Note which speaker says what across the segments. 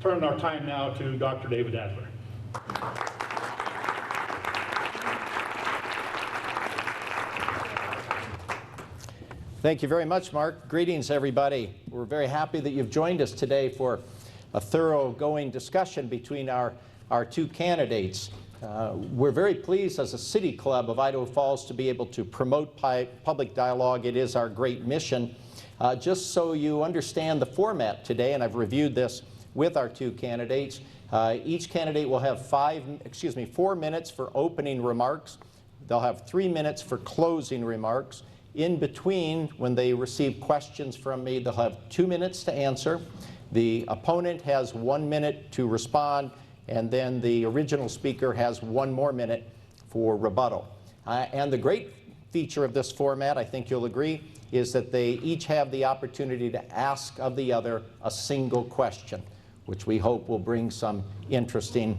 Speaker 1: turn our time now to Dr. David Adler.
Speaker 2: Thank you very much, Mark. Greetings, everybody. We're very happy that you've joined us today for a thoroughgoing discussion between our two candidates. We're very pleased as a City Club of Idaho Falls to be able to promote public dialogue. It is our great mission. Just so you understand the format today, and I've reviewed this with our two candidates, each candidate will have 4 minutes for opening remarks. They'll have 3 minutes for closing remarks. In between, when they receive questions from me, they'll have 2 minutes to answer. The opponent has 1 minute to respond, and then the original speaker has 1 more minute for rebuttal. And the great feature of this format, I think you'll agree, is that they each have the opportunity to ask of the other a single question, which we hope will bring some interesting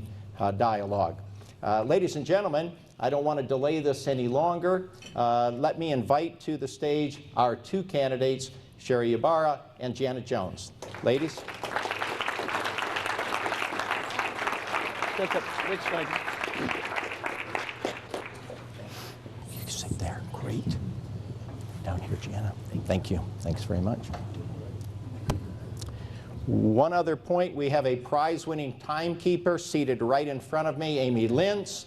Speaker 2: dialogue. Ladies and gentlemen, I don't want to delay this any longer. Let me invite to the stage our two candidates, Sherri Ybarra and Jana Jones. Ladies.
Speaker 3: Which one?
Speaker 2: You can sit there. Great. Down here, Jana. Thank you. Thanks very much. One other point, we have a prize-winning timekeeper seated right in front of me, Amy Lintz.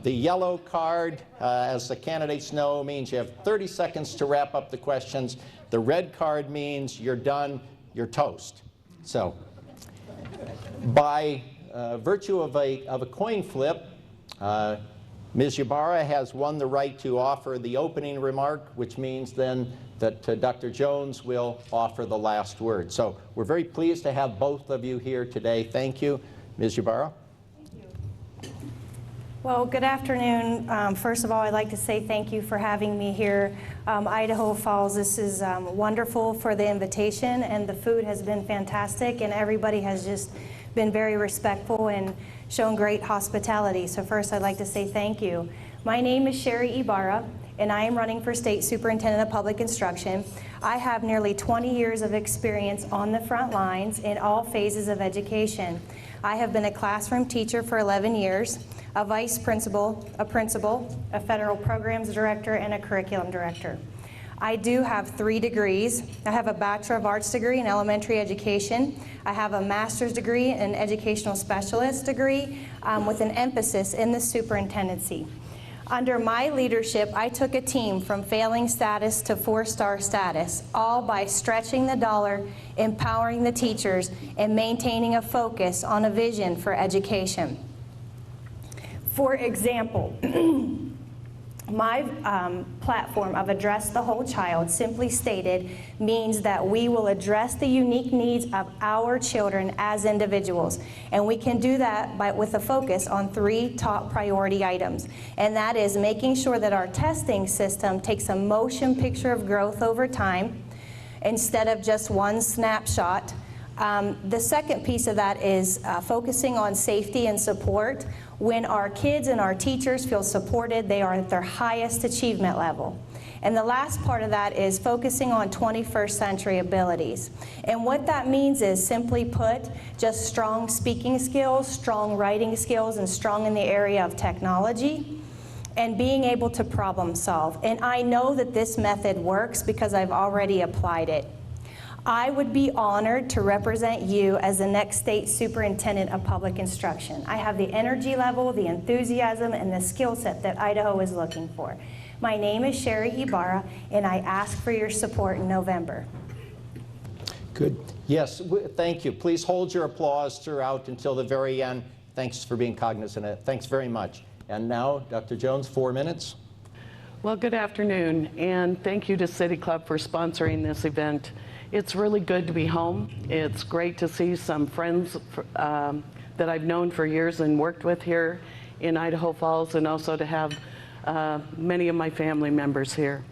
Speaker 2: The yellow card, as the candidates know, means you have 30 seconds to wrap up the questions. The red card means you're done, you're toast. So, by virtue of a coin flip, Ms. Ybarra has won the right to offer the opening remark, which means then that Dr. Jones will offer the last word. So we're very pleased to have both of you here today. Thank you. Ms. Ybarra.
Speaker 4: Well, good afternoon. First of all, I'd like to say thank you for having me here. Idaho Falls, this is wonderful for the invitation, and the food has been fantastic, and everybody has just been very respectful and shown great hospitality. So first, I'd like to say thank you. My name is Sherri Ybarra, and I am running for State Superintendent of Public Instruction. I have nearly 20 years of experience on the front lines in all phases of education. I have been a classroom teacher for 11 years, a vice principal, a federal programs director, and a curriculum director. I do have 3 degrees. I have a Bachelor of Arts degree in elementary education. I have a master's degree in educational specialist degree with an emphasis in the superintendency. Under my leadership, I took a team from failing status to 4-star status, all by stretching the dollar, empowering the teachers, and maintaining a focus on a vision for education. For example, my platform of Address the Whole Child, simply stated, means that we will address the unique needs of our children as individuals. And we can do that with a focus on 3 top priority items. And that is making sure that our testing system takes a motion picture of growth over time instead of just one snapshot. The second piece of that is focusing on safety and support. When our kids and our teachers feel supported, they are at their highest achievement level. And the last part of that is focusing on 21st century abilities. And what that means is, simply put, just strong speaking skills, strong writing skills, and strong in the area of technology, and being able to problem solve. And I know that this method works because I've already applied it. I would be honored to represent you as the next State Superintendent of Public Instruction. I have the energy level, the enthusiasm, and the skill set that Idaho is looking for. My name is Sherri Ybarra, and I ask for your support in November.
Speaker 2: Good. Yes, thank you. Please hold your applause throughout until the very end. Thanks for being cognizant of it. Thanks very much. And now, Dr. Jones, 4 minutes.
Speaker 3: Well, good afternoon, and thank you to City Club for sponsoring this event. It's really good to be home. It's great to see some friends that I've known for years and worked with here in Idaho Falls, and also to have many of my family members here.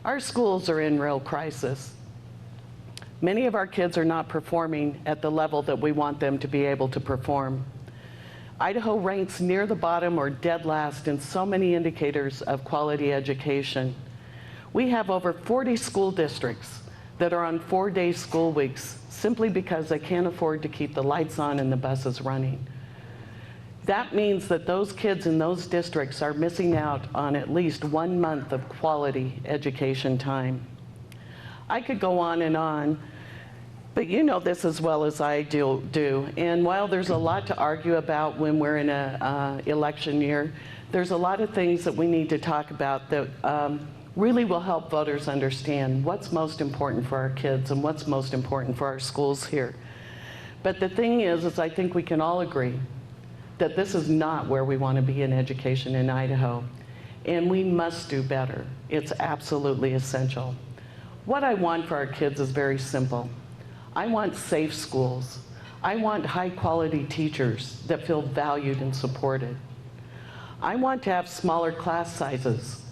Speaker 3: Our schools are in real crisis. Many of our kids are not performing at the level that we want them to be able to perform. Idaho ranks near the bottom or dead last in so many indicators of quality education. We have over 40 school districts that are on 4-day school weeks simply because they can't afford to keep the lights on and the buses running. That means that those kids in those districts are missing out on at least 1 month of quality education time. I could go on, but you know this as well as I do. And while there's a lot to argue about when we're in an election year, there's a lot of things that we need to talk about that really will help voters understand what's most important for our kids and what's most important for our schools here. But the thing is I think we can all agree that this is not where we want to be in education in Idaho, and we must do better. It's absolutely essential. What I want for our kids is very simple. I want safe schools. I want high-quality teachers that feel valued and supported. I want to have smaller class sizes,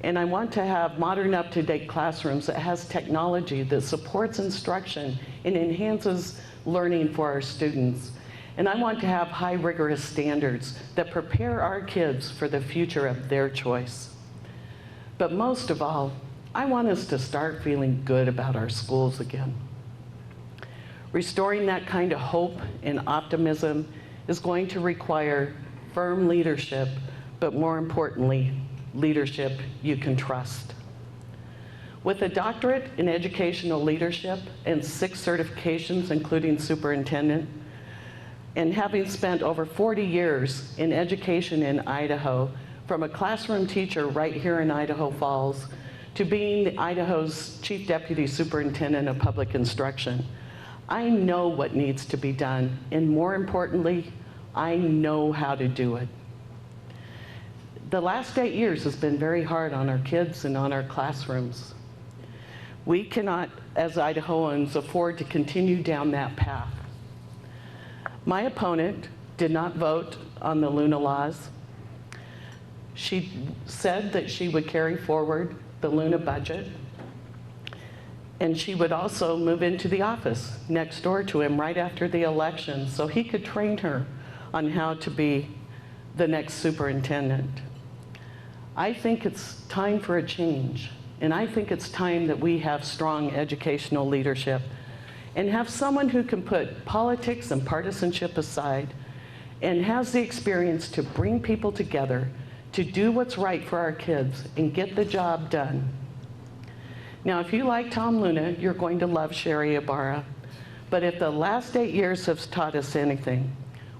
Speaker 3: and I want to have modern, up-to-date classrooms that has technology that supports instruction and enhances learning for our students. And I want to have high, rigorous standards that prepare our kids for the future of their choice. But most of all, I want us to start feeling good about our schools again. Restoring that kind of hope and optimism is going to require firm leadership, but more importantly, leadership you can trust. With a doctorate in educational leadership and 6 certifications, including superintendent, and having spent over 40 years in education in Idaho, from a classroom teacher right here in Idaho Falls to being Idaho's Chief Deputy Superintendent of Public Instruction, I know what needs to be done, and more importantly, I know how to do it. The last 8 years has been very hard on our kids and on our classrooms. We cannot, as Idahoans, afford to continue down that path. My opponent did not vote on the Luna laws. She said that she would carry forward the Luna budget, and she would also move into the office next door to him right after the election so he could train her on how to be the next superintendent. I think it's time for a change, and I think it's time that we have strong educational leadership and have someone who can put politics and partisanship aside and has the experience to bring people together to do what's right for our kids and get the job done. Now, if you like Tom Luna, you're going to love Sherri Ybarra. But if the last 8 years have taught us anything,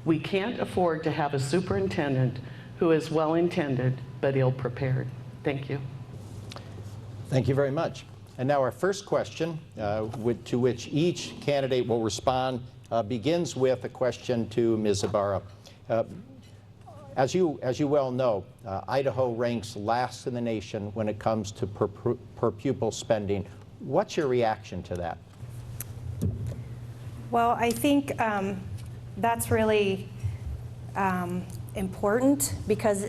Speaker 3: we can't afford to have a superintendent who is well-intended but ill-prepared. Thank you.
Speaker 2: Thank you very much. And now our first question, to which each candidate will respond, begins with a question to Ms. Ybarra. As you well know, Idaho ranks last in the nation when it comes to per pupil spending. What's your reaction to that?
Speaker 4: Well, I think that's really important because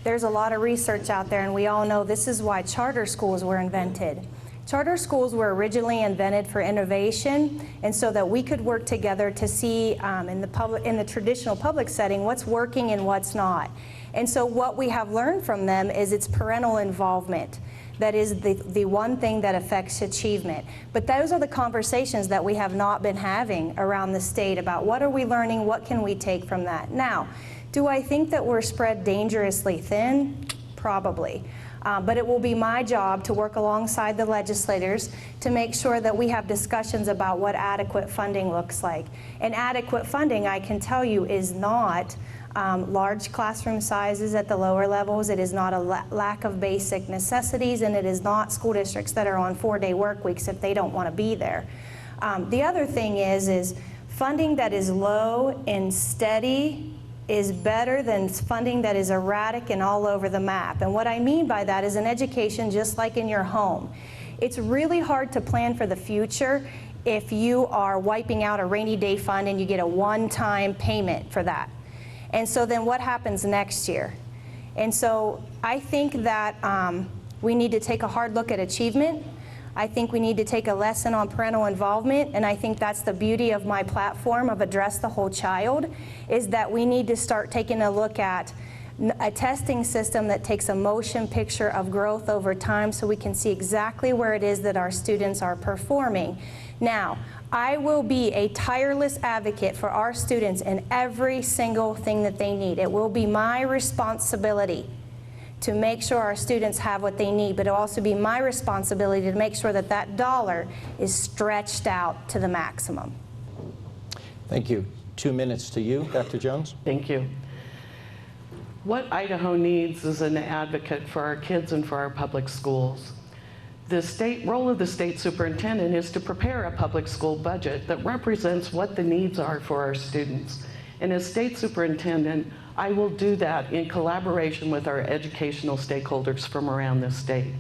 Speaker 4: there's a lot of research out there, and we all know this is why charter schools were invented. Charter schools were originally invented for innovation, and so that we could work together to see in the traditional public setting what's working and what's not. And so what we have learned from them is it's parental involvement. That is the one thing that affects achievement. But those are the conversations that we have not been having around the state about what are we learning, what can we take from that. Now, do I think that we're spread dangerously thin? Probably. But it will be my job to work alongside the legislators to make sure that we have discussions about what adequate funding looks like. And adequate funding, I can tell you, is not large classroom sizes at the lower levels. It is not a lack of basic necessities, and it is not school districts that are on 4-day work weeks if they don't want to be there. The other thing is funding that is low and steady is better than funding that is erratic and all over the map. And what I mean by that is in education, just like in your home, it's really hard to plan for the future if you are wiping out a rainy day fund and you get a one-time payment for that. And so then what happens next year? And so I think that we need to take a hard look at achievement. I think we need to take a lesson on parental involvement, and I think that's the beauty of my platform of Address the Whole Child, is that we need to start taking a look at a testing system that takes a motion picture of growth over time so we can see exactly where it is that our students are performing. Now, I will be a tireless advocate for our students in every single thing that they need. It will be my responsibility to make sure our students have what they need, but it'll also be my responsibility to make sure that that dollar is stretched out to the maximum.
Speaker 2: Thank you. 2 minutes to you, Dr. Jones.
Speaker 3: Thank you. What Idaho needs is an advocate for our kids and for our public schools. The role of the state superintendent is to prepare a public school budget that represents what the needs are for our students. And as state superintendent, I will do that in collaboration with our educational stakeholders from around the state.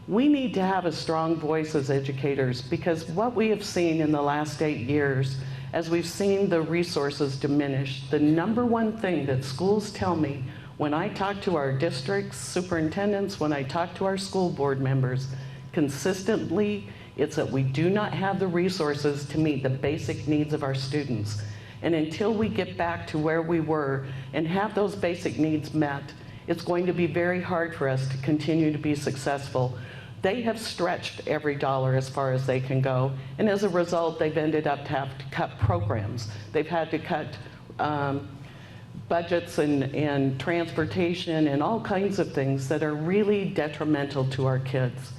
Speaker 3: We need to have a strong voice as educators, because what we have seen in the last 8 years, as we've seen the resources diminish, the number one thing that schools tell me when I talk to our districts, superintendents, when I talk to our school board members, consistently, it's that we do not have the resources to meet the basic needs of our students. And until we get back to where we were and have those basic needs met, it's going to be very hard for us to continue to be successful. They have stretched every dollar as far as they can go, and as a result, they've ended up to have to cut programs. They've had to cut budgets and transportation and all kinds of things that are really detrimental to our kids.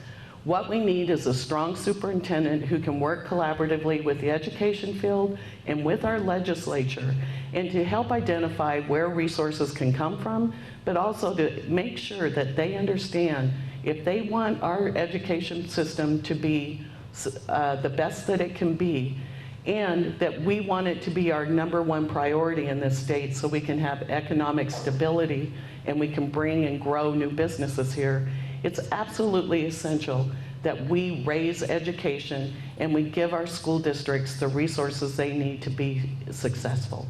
Speaker 3: What we need is a strong superintendent who can work collaboratively with the education field and with our legislature, and to help identify where resources can come from, but also to make sure that they understand if they want our education system to be the best that it can be, and that we want it to be our #1 priority in this state so we can have economic stability and we can bring and grow new businesses here. It's absolutely essential that we raise education and we give our school districts the resources they need to be successful.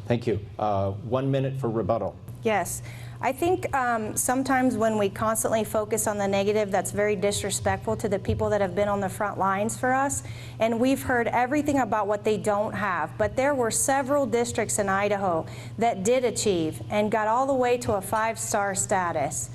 Speaker 2: Thank you. 1 minute for rebuttal.
Speaker 4: Yes. I think sometimes when we constantly focus on the negative, that's very disrespectful to the people that have been on the front lines for us. And we've heard everything about what they don't have. But there were several districts in Idaho that did achieve and got all the way to a 5-star status.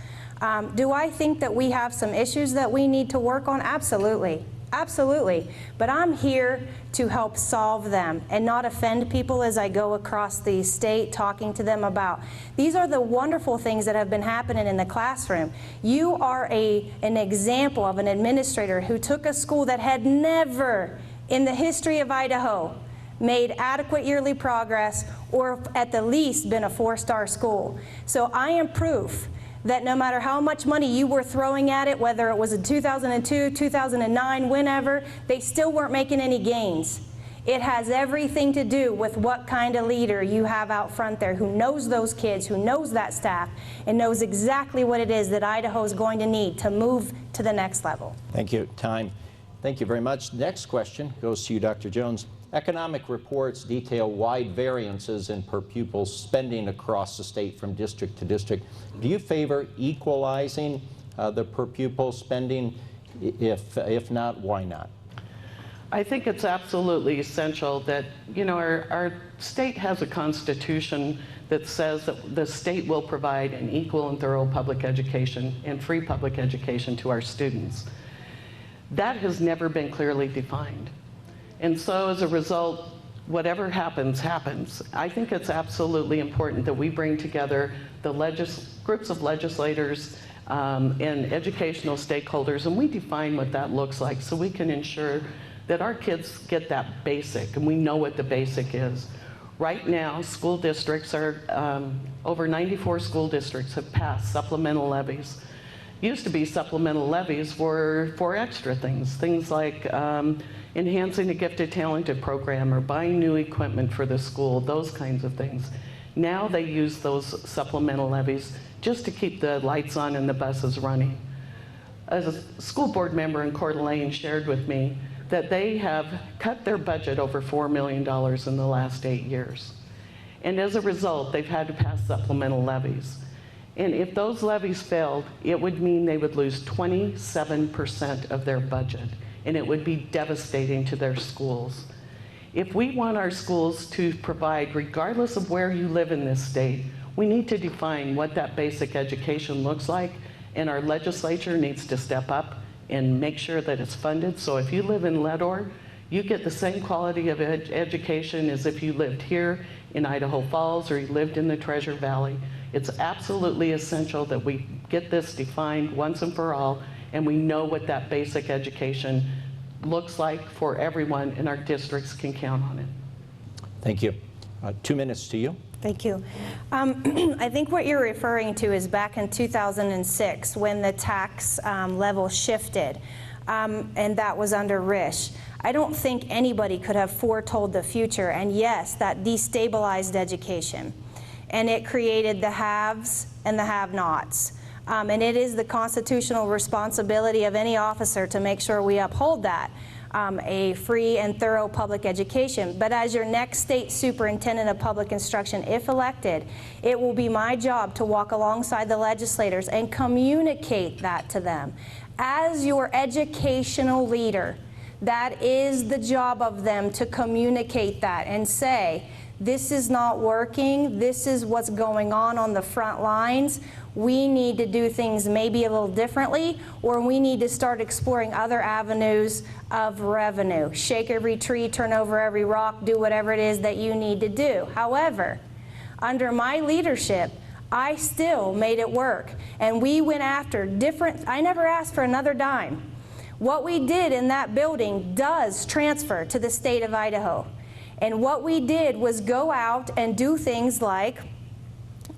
Speaker 4: Do I think that we have some issues that we need to work on? Absolutely. Absolutely. But I'm here to help solve them and not offend people as I go across the state talking to them about. These are the wonderful things that have been happening in the classroom. You are an example of an administrator who took a school that had never in the history of Idaho made adequate yearly progress or at the least been a 4-star school. So I am proof that no matter how much money you were throwing at it, whether it was in 2002, 2009, whenever, they still weren't making any gains. It has everything to do with what kind of leader you have out front there who knows those kids, who knows that staff, and knows exactly what it is that Idaho is going to need to move to the next level.
Speaker 2: Thank you. Time. Thank you very much. Next question goes to you, Dr. Jones. Economic reports detail wide variances in per pupil spending across the state from district to district. Do you favor equalizing the per pupil spending? If not, why not?
Speaker 3: I think it's absolutely essential that, you know, our state has a constitution that says that the state will provide an equal and thorough public education and free public education to our students. That has never been clearly defined. And so as a result, whatever happens, happens. I think it's absolutely important that we bring together the groups of legislators and educational stakeholders, and we define what that looks like so we can ensure that our kids get that basic, and we know what the basic is. Right now, school districts are, over 94 school districts have passed supplemental levies. Used to be supplemental levies were for extra things, things like enhancing a gifted talented program or buying new equipment for the school, those kinds of things. Now they use those supplemental levies just to keep the lights on and the buses running. As a school board member in Coeur d'Alene shared with me that they have cut their budget over $4 million in the last 8 years. And as a result, they've had to pass supplemental levies. And if those levies failed, it would mean they would lose 27% of their budget, and it would be devastating to their schools. If we want our schools to provide, regardless of where you live in this state, We need to define what that basic education looks like, and our legislature needs to step up and make sure that it's funded. So if you live in Leadore, you get the same quality of education as if you lived here in Idaho Falls or you lived in the Treasure Valley. It's absolutely essential that we get this defined once and for all, and we know what that basic education looks like for everyone, and our districts can count on it.
Speaker 2: Thank you. 2 minutes to you.
Speaker 4: Thank you. I think what you're referring to is back in 2006 when the tax level shifted, and that was under Risch. I don't think anybody could have foretold the future, and yes, that destabilized education. And it created the haves and the have-nots. And it is the constitutional responsibility of any officer to make sure we uphold that, a free and thorough public education. But as your next state superintendent of public instruction, if elected, it will be my job to walk alongside the legislators and communicate that to them. As your educational leader, that is the job of them to communicate that and say, this is not working, this is what's going on the front lines. We need to do things maybe a little differently, or we need to start exploring other avenues of revenue. Shake every tree, turn over every rock, do whatever it is that you need to do. However, under my leadership, I still made it work. And we went after different, I never asked for another dime. What we did in that building does transfer to the state of Idaho. And what we did was go out and do things like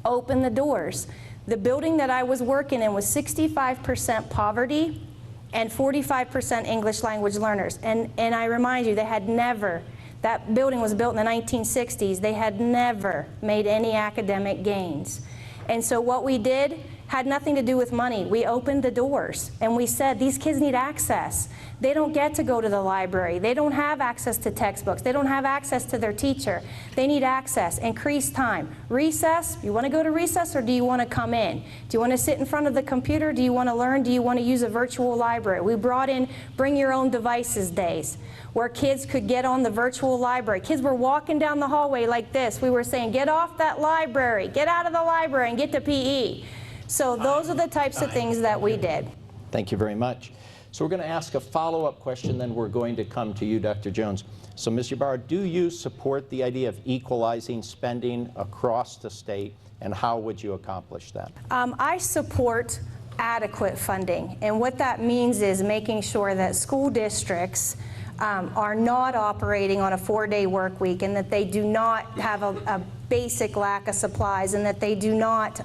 Speaker 4: open the doors. The building that I was working in was 65% poverty and 45% English language learners. And I remind you, they had never, that building was built in the 1960s, they had never made any academic gains. And so what we did had nothing to do with money. We opened the doors and we said, these kids need access. They don't get to go to the library. They don't have access to textbooks. They don't have access to their teacher. They need access, increased time. Recess, you want to go to recess or do you want to come in? Do you want to sit in front of the computer? Do you want to learn? Do you want to use a virtual library? We brought in bring your own devices days where kids could get on the virtual library. Kids were walking down the hallway like this. We were saying, get off that library, get out of the library and get to PE. So those are the types of things that we did.
Speaker 2: Thank you very much. So we're going to ask a follow-up question, then we're going to come to you, Dr. Jones. So Ms. Ybarra, do you support the idea of equalizing spending across the state, and how would you accomplish that?
Speaker 4: I support adequate funding, and what that means is making sure that school districts are not operating on a 4-day work week, and that they do not have a basic lack of supplies, and that they do not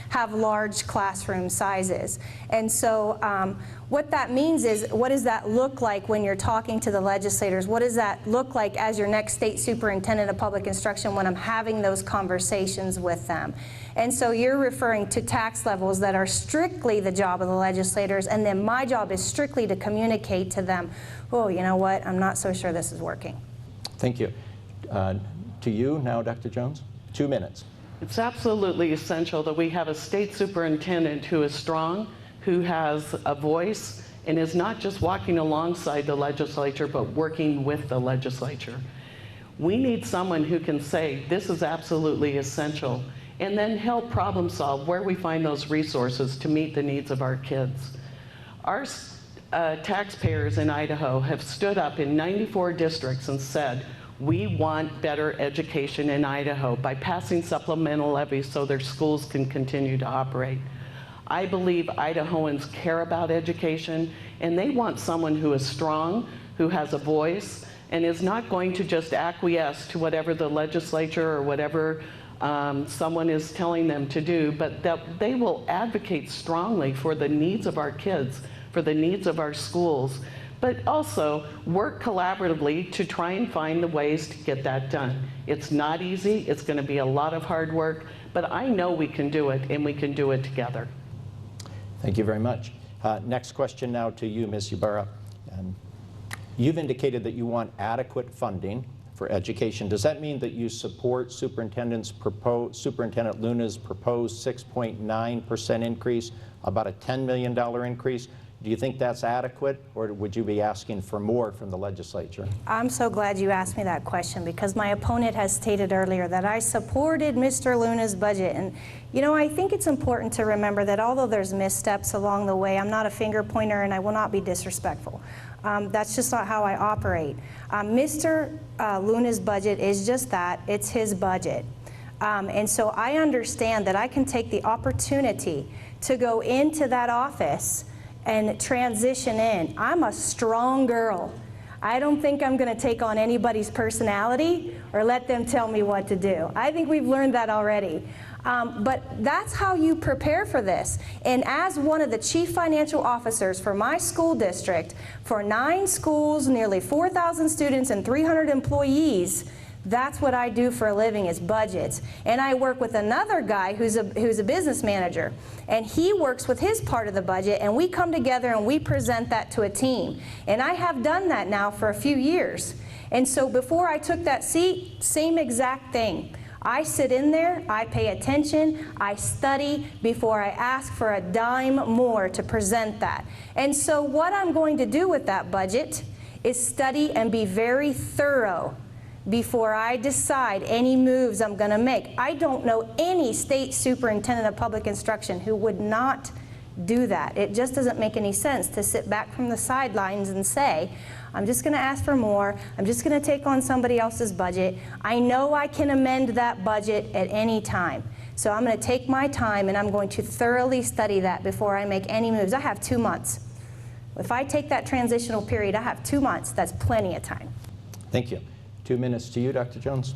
Speaker 4: have large classroom sizes. And so what that means is, what does that look like when you're talking to the legislators? What does that look like as your next state superintendent of public instruction when I'm having those conversations with them? And so you're referring to tax levels that are strictly the job of the legislators, and then my job is strictly to communicate to them, oh, you know what, I'm not so sure this is working.
Speaker 2: Thank you. To you now, Dr. Jones, 2 minutes.
Speaker 3: It's absolutely essential that we have a state superintendent who is strong, who has a voice, and is not just walking alongside the legislature, but working with the legislature. We need someone who can say, this is absolutely essential, and then help problem solve where we find those resources to meet the needs of our kids. Our taxpayers in Idaho have stood up in 94 districts and said, we want better education in Idaho by passing supplemental levies so their schools can continue to operate. I believe Idahoans care about education, and they want someone who is strong, who has a voice, and is not going to just acquiesce to whatever the legislature or whatever someone is telling them to do, but that they will advocate strongly for the needs of our kids, for the needs of our schools, but also work collaboratively to try and find the ways to get that done. It's not easy, it's going to be a lot of hard work, but I know we can do it, and we can do it together.
Speaker 2: Thank you very much. Next question now to you, Ms. Ybarra. You've indicated that you want adequate funding for education. Does that mean that you support Superintendent Luna's proposed 6.9% increase, about a $10 million increase? Do you think that's adequate, or would you be asking for more from the legislature?
Speaker 4: I'm so glad you asked me that question, because my opponent has stated earlier that I supported Mr. Luna's budget. And you know, I think it's important to remember that although there's missteps along the way, I'm not a finger pointer and I will not be disrespectful. That's just not how I operate. Mr. Luna's budget is just that, it's his budget. And so I understand that I can take the opportunity to go into that office and transition in. I'm a strong girl. I don't think I'm going to take on anybody's personality or let them tell me what to do. I think we've learned that already. But that's how you prepare for this. And as one of the chief financial officers for my school district, for 9 schools, nearly 4,000 students, and 300 employees, that's what I do for a living, is budgets. And I work with another guy who's a business manager, and he works with his part of the budget, and we come together and we present that to a team. And I have done that now for a few years. And so before I took that seat, same exact thing. I sit in there, I pay attention, I study before I ask for a dime more to present that. And so what I'm going to do with that budget is study and be very thorough before I decide any moves I'm going to make. I don't know any state superintendent of public instruction who would not do that. It just doesn't make any sense to sit back from the sidelines and say, I'm just going to ask for more, I'm just going to take on somebody else's budget. I know I can amend that budget at any time. So I'm going to take my time and I'm going to thoroughly study that before I make any moves. I have 2 months. If I take that transitional period, I have 2 months. That's plenty of time.
Speaker 2: Thank you. 2 minutes to you, Dr. Jones.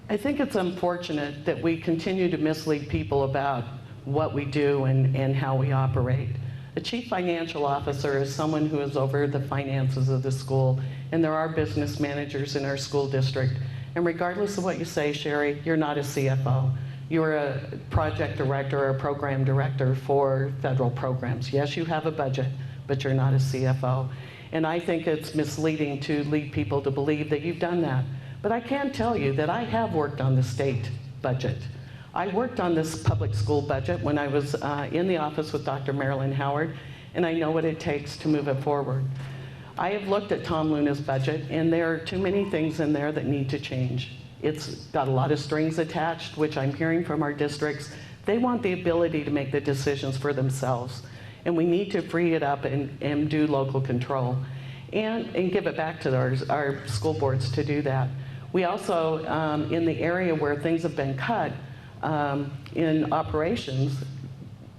Speaker 3: I think it's unfortunate that we continue to mislead people about what we do and how we operate. A chief financial officer is someone who is over the finances of the school, and there are business managers in our school district. And regardless of what you say, Sherri, you're not a CFO. You're a project director or a program director for federal programs. Yes, you have a budget, but you're not a CFO. And I think it's misleading to lead people to believe that you've done that. But I can tell you that I have worked on the state budget. I worked on this public school budget when I was in the office with Dr. Marilyn Howard, and I know what it takes to move it forward. I have looked at Tom Luna's budget, and there are too many things in there that need to change. It's got a lot of strings attached, which I'm hearing from our districts. They want the ability to make the decisions for themselves. And we need to free it up and do local control and give it back to our school boards to do that. We also, in the area where things have been cut in operations,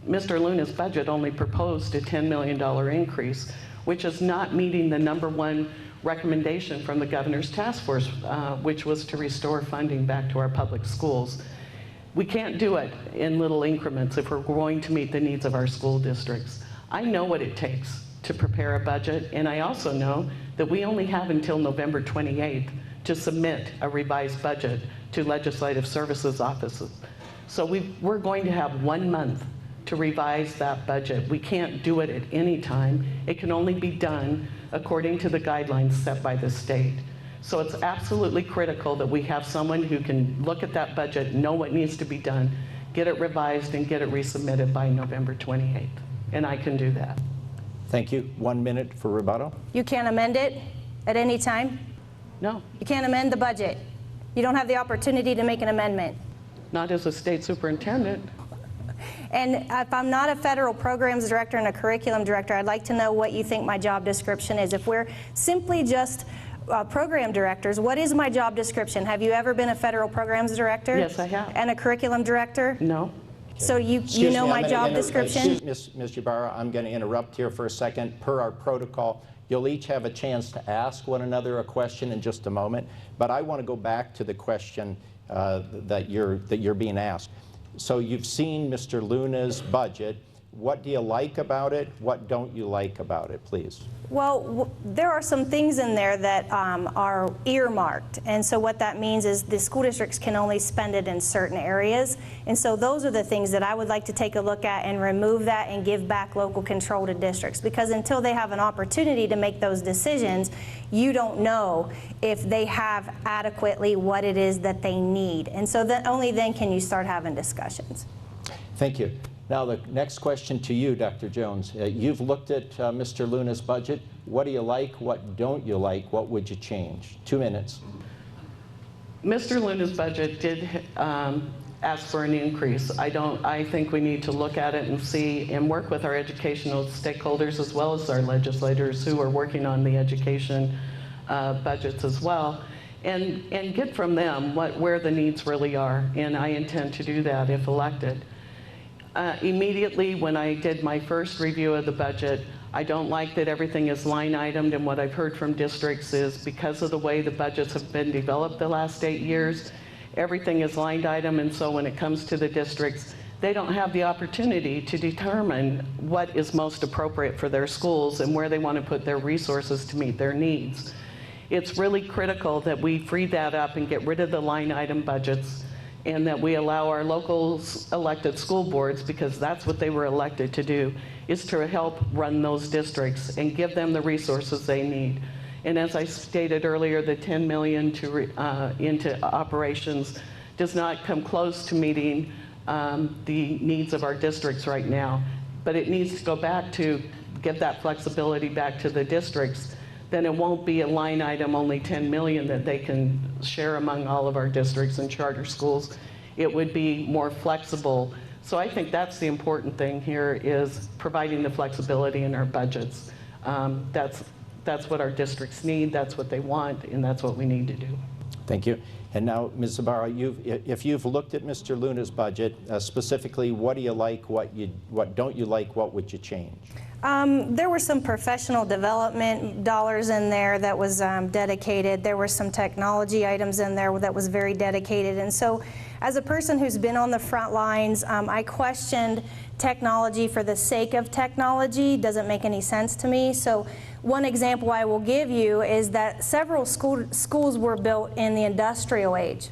Speaker 3: Mr. Luna's budget only proposed a $10 million increase, which is not meeting the #1 recommendation from the governor's task force, which was to restore funding back to our public schools. We can't do it in little increments if we're going to meet the needs of our school districts. I know what it takes to prepare a budget, and I also know that we only have until November 28th to submit a revised budget to legislative services offices. So we're going to have 1 month to revise that budget. We can't do it at any time. It can only be done according to the guidelines set by the state. So it's absolutely critical that we have someone who can look at that budget, know what needs to be done, get it revised, and get it resubmitted by November 28th. And I can do that.
Speaker 2: Thank you. 1 minute for rebuttal.
Speaker 4: You can't amend it at any time?
Speaker 3: No,
Speaker 4: You can't amend the budget. You don't have the opportunity to make an amendment.
Speaker 3: not as a state superintendent.
Speaker 4: And if I'm not a federal programs director and a curriculum director, I'd like to know what you think my job description is. If we're simply just program directors, what is my job description? Have you ever been a federal programs director?
Speaker 3: Yes, I have.
Speaker 4: And a curriculum director?
Speaker 3: No.
Speaker 4: So you know my job description?
Speaker 2: Ms. Ybarra, I'm going to interrupt here for a second. Per our protocol, you'll each have a chance to ask one another a question in just a moment, but I want to go back to the question that you're being asked. So you've seen Mr. Luna's budget. What do you like about it? What don't you like about it, please?
Speaker 4: Well, there are some things in there that are earmarked, and so what that means is the school districts can only spend it in certain areas, and so those are the things that I would like to take a look at and remove that and give back local control to districts, because until they have an opportunity to make those decisions, you don't know if they have adequately what it is that they need, and so then only then can you start having discussions.
Speaker 2: Thank you. Now the next question to you, Dr. Jones. You've looked at Mr. Luna's budget. What do you like? What don't you like? What would you change? 2 minutes.
Speaker 3: Mr. Luna's budget did ask for an increase. I think we need to look at it and see and work with our educational stakeholders as well as our legislators who are working on the education budgets as well, and get from them where the needs really are. And I intend to do that if elected. Immediately when I did my first review of the budget, I don't like that everything is line itemed, and what I've heard from districts is because of the way the budgets have been developed the last 8 years, everything is line item, and so when it comes to the districts, they don't have the opportunity to determine what is most appropriate for their schools and where they want to put their resources to meet their needs. It's really critical that we free that up and get rid of the line item budgets, and that we allow our local elected school boards, because that's what they were elected to do, is to help run those districts and give them the resources they need. And as I stated earlier, the $10 million into operations does not come close to meeting the needs of our districts right now. But it needs to go back to give that flexibility back to the districts. Then it won't be a line item, only $10 million that they can share among all of our districts and charter schools. It would be more flexible. So I think that's the important thing here, is providing the flexibility in our budgets. That's what our districts need, that's what they want, and that's what we need to do.
Speaker 2: Thank you. And now, Ms. Ybarra, if you've looked at Mr. Luna's budget, specifically, what do you like, what don't you like, what would you change?
Speaker 4: There were some professional development dollars in there that was dedicated. There were some technology items in there that was very dedicated. And so as a person who's been on the front lines, I questioned technology for the sake of technology. Doesn't make any sense to me. So one example I will give you is that several schools were built in the industrial age.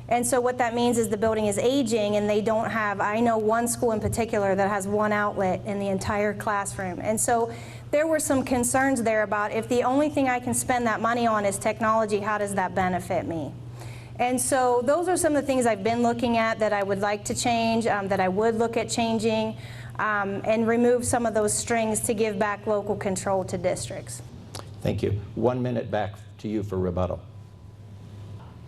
Speaker 4: And so what that means is the building is aging, and they don't have, I know one school in particular that has one outlet in the entire classroom. And so there were some concerns there about, if the only thing I can spend that money on is technology, how does that benefit me? And so those are some of the things I've been looking at that I would like to change, that I would look at changing, and remove some of those strings to give back local control to districts.
Speaker 2: Thank you. 1 minute back to you for rebuttal.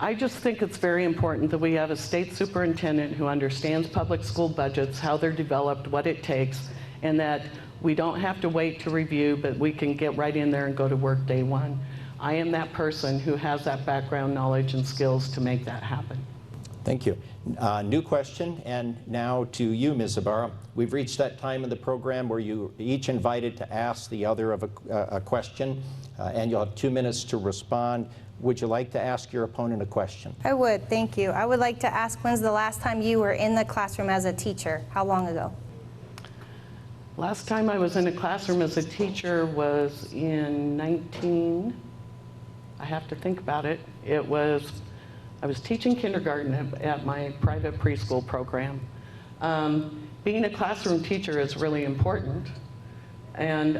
Speaker 3: I just think it's very important that we have a state superintendent who understands public school budgets, how they're developed, what it takes, and that we don't have to wait to review, but we can get right in there and go to work day one. I am that person who has that background knowledge and skills to make that happen.
Speaker 2: Thank you. New question, and now to you, Ms. Ybarra. We've reached that time in the program where you each invited to ask the other of a question, and you'll have 2 minutes to respond. Would you like to ask your opponent a question?
Speaker 4: I would, thank you. I would like to ask, when's the last time you were in the classroom as a teacher? How long ago?
Speaker 3: Last time I was in a classroom as a teacher was in I have to think about it. I was teaching kindergarten at my private preschool program. Being a classroom teacher is really important. And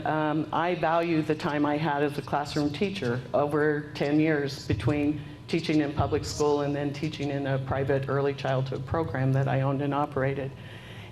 Speaker 3: I value the time I had as a classroom teacher, over 10 years between teaching in public school and then teaching in a private early childhood program that I owned and operated.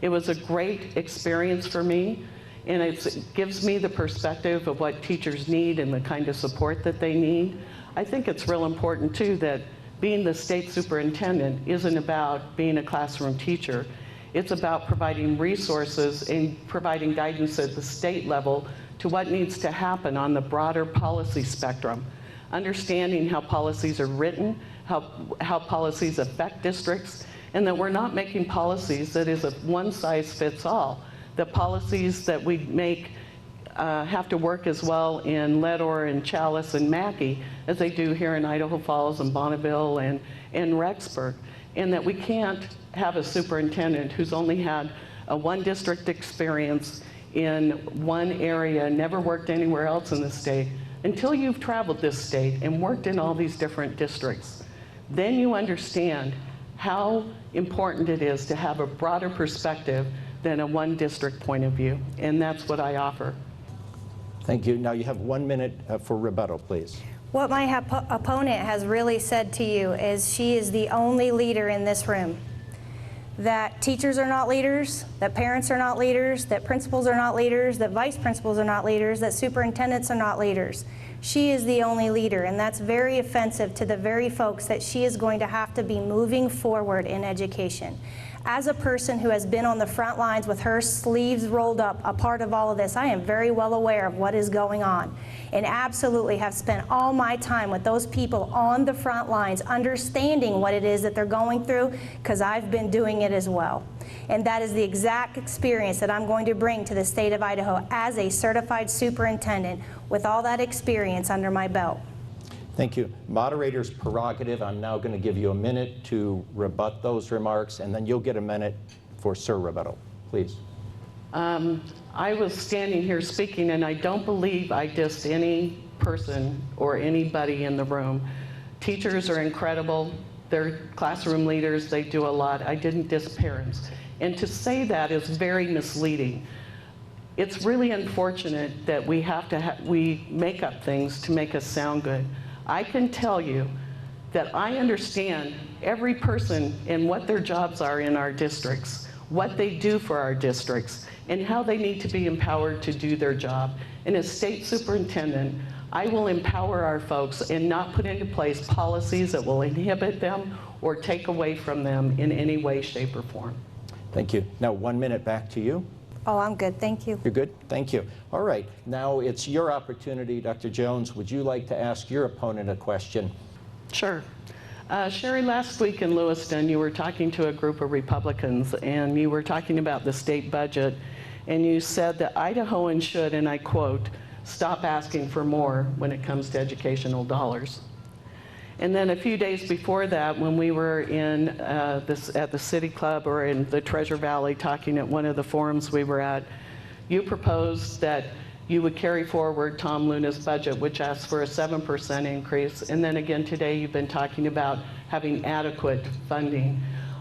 Speaker 3: It was a great experience for me, and it gives me the perspective of what teachers need and the kind of support that they need. I think it's real important too that being the state superintendent isn't about being a classroom teacher. It's about providing resources and providing guidance at the state level to what needs to happen on the broader policy spectrum. Understanding how policies are written, how policies affect districts, and that we're not making policies that is a one-size-fits-all. The policies that we make have to work as well in Leadore and Chalice and Mackay as they do here in Idaho Falls and Bonneville and Rexburg. And that we can't have a superintendent who's only had a one district experience in one area, never worked anywhere else in the state, until you've traveled this state and worked in all these different districts. Then you understand how important it is to have a broader perspective than a one district point of view. And that's what I offer.
Speaker 2: Thank you. Now you have 1 minute for rebuttal, please.
Speaker 4: What my opponent has really said to you is she is the only leader in this room that teachers are not leaders, that parents are not leaders, that principals are not leaders, that vice principals are not leaders, that superintendents are not leaders. She is the only leader, and that's very offensive to the very folks that she is going to have to be moving forward in education. As a person who has been on the front lines with her sleeves rolled up, a part of all of this, I am very well aware of what is going on, and absolutely have spent all my time with those people on the front lines, understanding what it is that they're going through, because I've been doing it as well. And that is the exact experience that I'm going to bring to the state of Idaho as a certified superintendent with all that experience under my belt.
Speaker 2: Thank you. Moderator's prerogative. I'm now going to give you a minute to rebut those remarks, and then you'll get a minute for Sir rebuttal. Please.
Speaker 3: I was standing here speaking, and I don't believe I dissed any person or anybody in the room. Teachers are incredible. They're classroom leaders. They do a lot. I didn't diss parents. And to say that is very misleading. It's really unfortunate that we have to we make up things to make us sound good. I can tell you that I understand every person and what their jobs are in our districts, what they do for our districts, and how they need to be empowered to do their job. And as state superintendent, I will empower our folks and not put into place policies that will inhibit them or take away from them in any way, shape, or form.
Speaker 2: Thank you. Now 1 minute back to you.
Speaker 4: Oh, I'm good, thank you.
Speaker 2: You're good? Thank you. All right, now it's your opportunity. Dr. Jones, would you like to ask your opponent a question?
Speaker 3: Sure. Sherri, last week in Lewiston, you were talking to a group of Republicans, and you were talking about the state budget, and you said that Idahoans should, and I quote, stop asking for more when it comes to educational dollars. And then a few days before that, when we were in at the City Club or in the Treasure Valley talking at one of the forums we were at, you proposed that you would carry forward Tom Luna's budget, which asks for a 7% increase. And then again today, you've been talking about having adequate funding.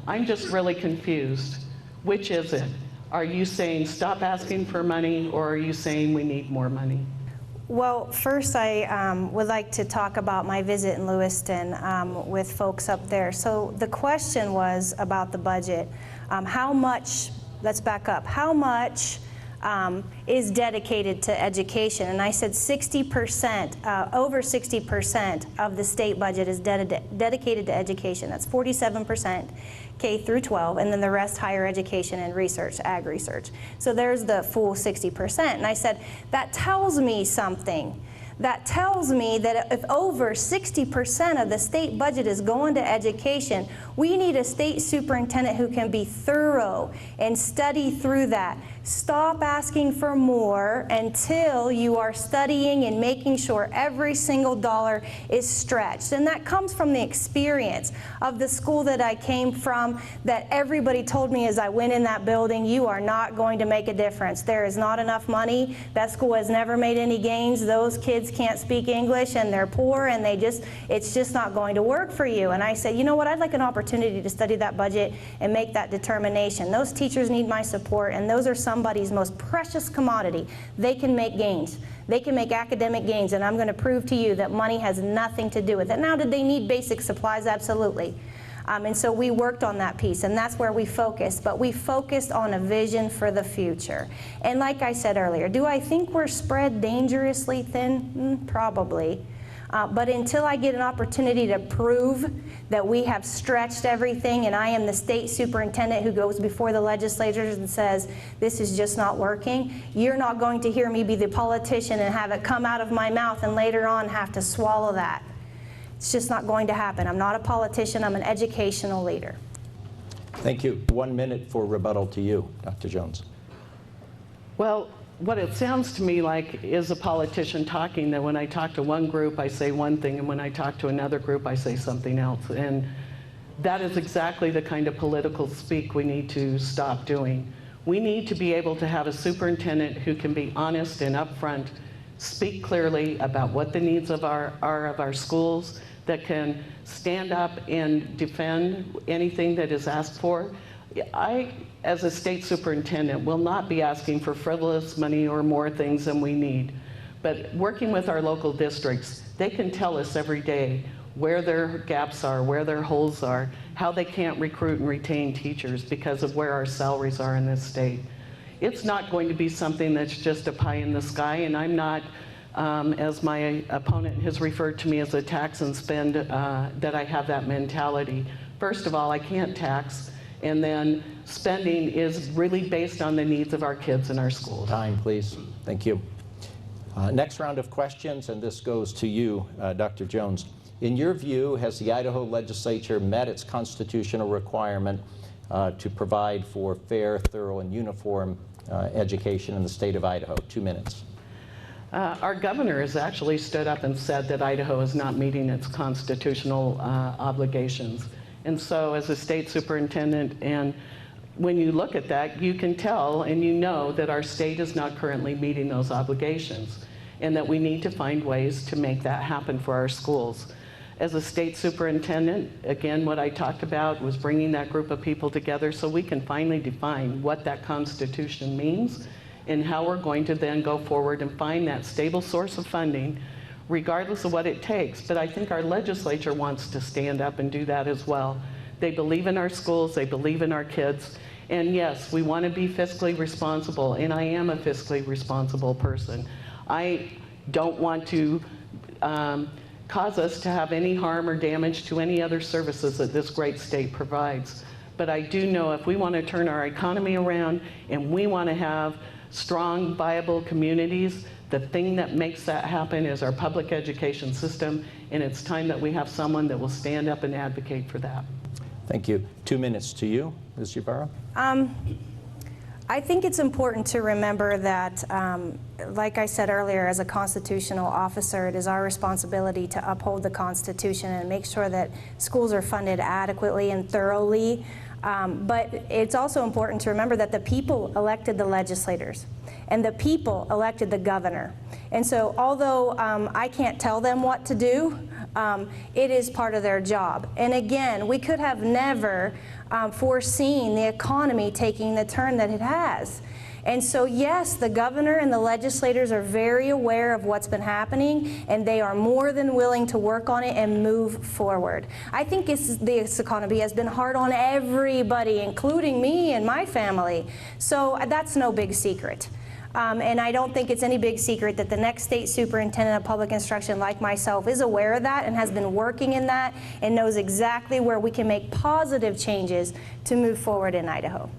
Speaker 3: I'm just really confused. Which is it? Are you saying stop asking for money, or are you saying we need more money?
Speaker 4: Well, first I would like to talk about my visit in Lewiston with folks up there. So the question was about the budget. How much, let's back up, how much is dedicated to education? And I said 60%, over 60% of the state budget is dedicated to education. That's 47% K through 12, and then the rest higher education and research, ag research. So there's the full 60%. And I said, that tells me something. That tells me that if over 60% of the state budget is going to education, we need a state superintendent who can be thorough and study through that. Stop asking for more until you are studying and making sure every single dollar is stretched. And that comes from the experience of the school that I came from, that everybody told me as I went in that building, you are not going to make a difference. There is not enough money. That school has never made any gains. Those kids can't speak English and they're poor, and it's just not going to work for you. And I said, you know what, I'd like an opportunity to study that budget and make that determination. Those teachers need my support, and those are somebody's most precious commodity. They can make gains. They can make academic gains, and I'm going to prove to you that money has nothing to do with it. Now, did they need basic supplies? Absolutely. And so we worked on that piece, and that's where we focused. But we focused on a vision for the future. And like I said earlier, do I think we're spread dangerously thin? Probably. But until I get an opportunity to prove that we have stretched everything, and I am the state superintendent who goes before the legislators and says, this is just not working, you're not going to hear me be the politician and have it come out of my mouth and later on have to swallow that. It's just not going to happen. I'm not a politician, I'm an educational leader.
Speaker 2: Thank you. 1 minute for rebuttal to you, Dr. Jones.
Speaker 3: Well, what it sounds to me like is a politician talking, that when I talk to one group, I say one thing, and when I talk to another group, I say something else. And that is exactly the kind of political speak we need to stop doing. We need to be able to have a superintendent who can be honest and upfront, speak clearly about what the needs of our schools, that can stand up and defend anything that is asked for. I, as a state superintendent, will not be asking for frivolous money or more things than we need. But working with our local districts, they can tell us every day where their gaps are, where their holes are, how they can't recruit and retain teachers because of where our salaries are in this state. It's not going to be something that's just a pie in the sky, and I'm not, as my opponent has referred to me as a tax and spend, that I have that mentality. First of all, I can't tax, and then spending is really based on the needs of our kids in our schools.
Speaker 2: Time, please. Thank you. Next round of questions, and this goes to you, Dr. Jones. In your view, has the Idaho legislature met its constitutional requirement to provide for fair, thorough, and uniform education in the state of Idaho? 2 minutes.
Speaker 3: Our governor has actually stood up and said that Idaho is not meeting its constitutional obligations. And so as a state superintendent, and when you look at that, you can tell and you know that our state is not currently meeting those obligations, and that we need to find ways to make that happen for our schools. As a state superintendent, again, what I talked about was bringing that group of people together so we can finally define what that Constitution means and how we're going to then go forward and find that stable source of funding, regardless of what it takes. But I think our legislature wants to stand up and do that as well. They believe in our schools, they believe in our kids, and yes, we want to be fiscally responsible, and I am a fiscally responsible person. I don't want to cause us to have any harm or damage to any other services that this great state provides. But I do know if we want to turn our economy around and we want to have strong, viable communities, the thing that makes that happen is our public education system, and it's time that we have someone that will stand up and advocate for that.
Speaker 2: Thank you. 2 minutes to you, Ms. Ybarra.
Speaker 4: I think it's important to remember that, like I said earlier, as a constitutional officer, it is our responsibility to uphold the Constitution and make sure that schools are funded adequately and thoroughly. But it's also important to remember that the people elected the legislators, and the people elected the governor. And so although I can't tell them what to do, it is part of their job. And again, we could have never foreseen the economy taking the turn that it has. And so yes, the governor and the legislators are very aware of what's been happening, and they are more than willing to work on it and move forward. I think this economy has been hard on everybody, including me and my family. So that's no big secret. And I don't think it's any big secret that the next state superintendent of public instruction, like myself, is aware of that and has been working in that and knows exactly where we can make positive changes to move forward in Idaho.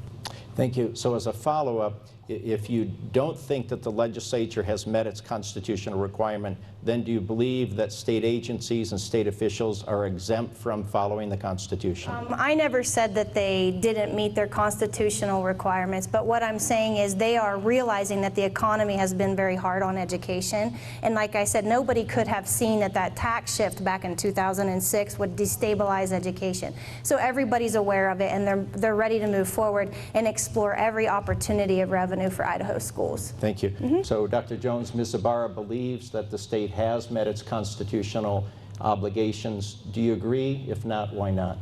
Speaker 2: Thank you. So as a follow-up, if you don't think that the legislature has met its constitutional requirement, then do you believe that state agencies and state officials are exempt from following the Constitution?
Speaker 4: I never said that they didn't meet their constitutional requirements, but what I'm saying is they are realizing that the economy has been very hard on education. And like I said, nobody could have seen that that tax shift back in 2006 would destabilize education. So everybody's aware of it, and they're ready to move forward and explore every opportunity of revenue for Idaho schools.
Speaker 2: Thank you. So Dr. Jones, Ms. Ybarra believes that the state has met its constitutional obligations. Do you agree? If not, why not?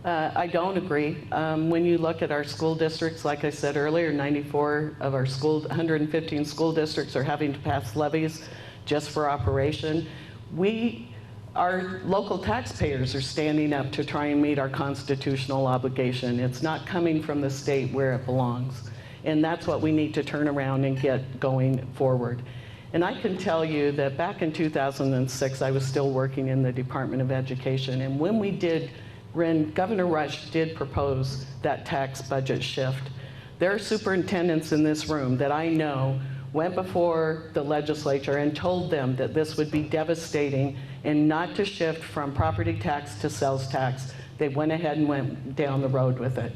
Speaker 3: I don't agree. When you look at our school districts, like I said earlier, 94 of our 115 school districts are having to pass levies just for operation. Our local taxpayers are standing up to try and meet our constitutional obligation. It's not coming from the state where it belongs. And that's what we need to turn around and get going forward. And I can tell you that back in 2006, I was still working in the Department of Education. And when Governor Rush did propose that tax budget shift, there are superintendents in this room that I know went before the legislature and told them that this would be devastating and not to shift from property tax to sales tax. They went ahead and went down the road with it.